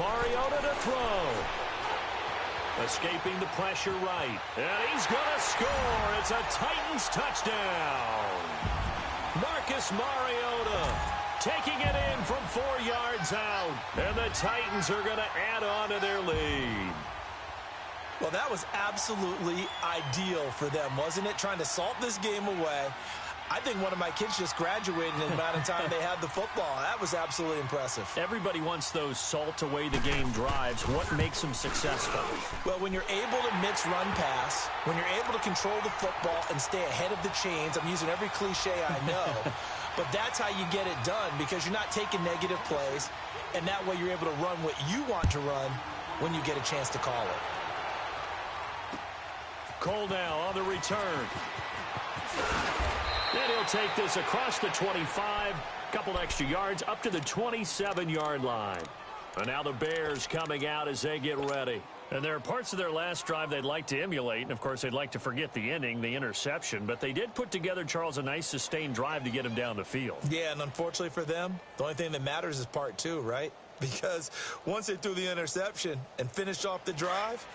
Mariota to throw. Escaping the pressure right. And he's going to score. It's a Titans touchdown. Marcus Mariota taking it in from 4 yards out. And the Titans are going to add on to their lead. Well, that was absolutely ideal for them, wasn't it? Trying to salt this game away. I think one of my kids just graduated in the amount of time they had the football. That was absolutely impressive. Everybody wants those salt-away-the-game drives. What makes them successful? Well, when you're able to mix run-pass, when you're able to control the football and stay ahead of the chains, I'm using every cliche I know, but that's how you get it done because you're not taking negative plays, and that way you're able to run what you want to run when you get a chance to call it. Cole now on the return. And he'll take this across the 25, couple extra yards up to the 27-yard line. And now the Bears coming out as they get ready. And there are parts of their last drive they'd like to emulate. And, of course, they'd like to forget the inning, the interception. But they did put together, Charles, a nice sustained drive to get him down the field. Yeah, and unfortunately for them, the only thing that matters is part 2, right? Because once they threw the interception and finished off the drive,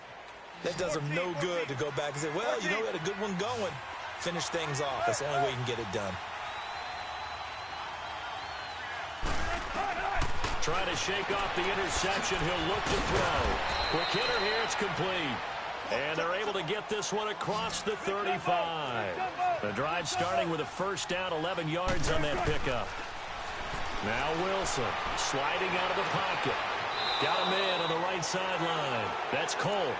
that does them no good to go back and say, well, you know, we had a good one going. Finish things off. That's the only way you can get it done. Trying to shake off the interception. He'll look to throw. Quick hitter here. It's complete. And they're able to get this one across the 35. The drive starting with a first down, 11 yards on that pickup. Now Wilson sliding out of the pocket. Got him in on the right sideline. That's Cole.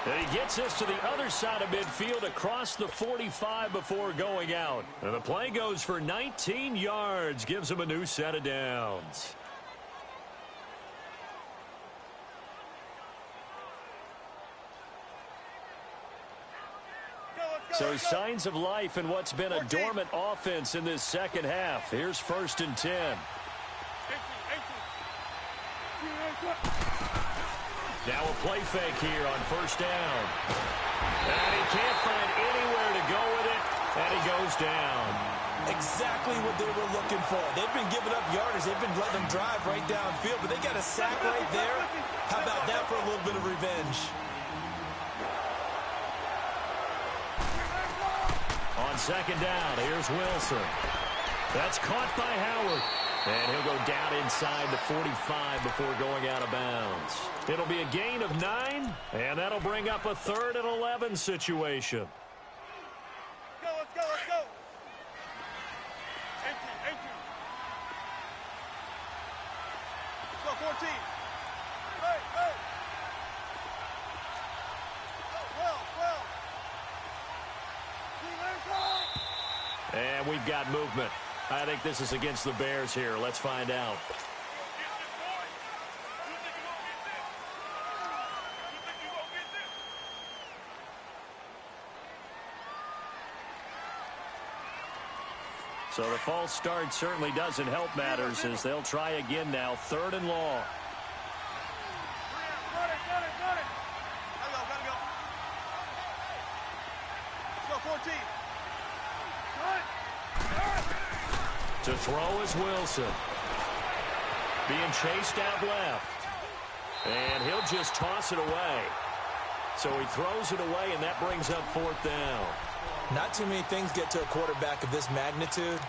And he gets this to the other side of midfield across the 45 before going out. And the play goes for 19 yards. Gives him a new set of downs. So signs of life in what's been a dormant offense in this second half. Here's 1st and 10. Now a play fake here on first down. And he can't find anywhere to go with it, and he goes down. Exactly what they were looking for. They've been giving up yardage. They've been letting them drive right downfield, but they got a sack right there. How about that for a little bit of revenge? On second down, here's Wilson. That's caught by Howard. And he'll go down inside the 45 before going out of bounds. It'll be a gain of 9, and that'll bring up a 3rd and 11 situation. Let's go. 18. Let's go, 14. Hey. Well. And we've got movement. I think this is against the Bears here. Let's find out. So the false start certainly doesn't help matters as they'll try again now. 3rd and long. Got it. Gotta go. Let's go, 14. To throw is Wilson. Being chased out left. And he'll just toss it away. So he throws it away, and that brings up 4th down. Not too many things get to a quarterback of this magnitude,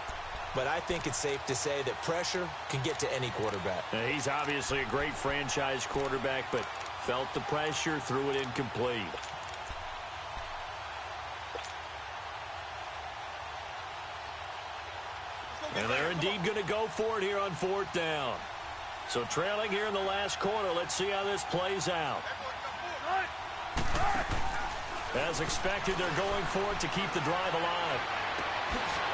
but I think it's safe to say that pressure can get to any quarterback. Now, he's obviously a great franchise quarterback, but felt the pressure, threw it incomplete. And they're indeed going to go for it here on 4th down. So trailing here in the last quarter, let's see how this plays out. As expected, they're going for it to keep the drive alive.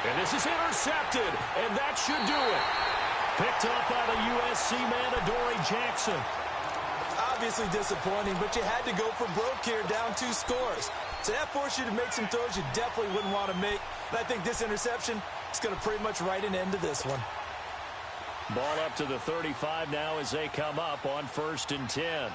And this is intercepted, and that should do it. Picked up by the USC man, Adoree Jackson. Obviously disappointing, but you had to go for broke here, down 2 scores. So that forced you to make some throws you definitely wouldn't want to make. And I think this interception is going to pretty much write an end to this one. Ball up to the 35 now as they come up on 1st and 10.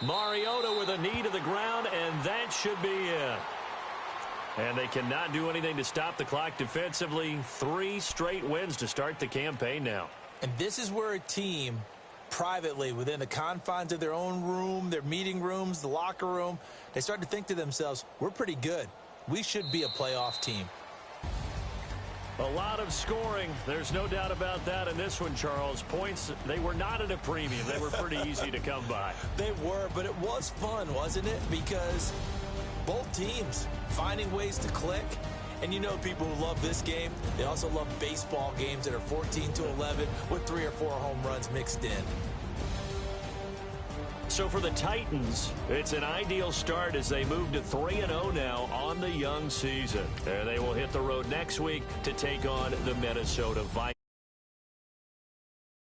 Mariota with a knee to the ground, and that should be it. And they cannot do anything to stop the clock defensively. 3 straight wins to start the campaign now. And this is where a team, privately, within the confines of their own room, their meeting rooms, the locker room, they start to think to themselves, we're pretty good. We should be a playoff team. A lot of scoring. There's no doubt about that in this one, Charles. Points, they were not at a premium. They were pretty easy to come by. They were, but it was fun, wasn't it? Because both teams finding ways to click. And you know people who love this game, they also love baseball games that are 14-11 with 3 or 4 home runs mixed in. So for the Titans, it's an ideal start as they move to 3-0 now on the young season. And they will hit the road next week to take on the Minnesota Vikings.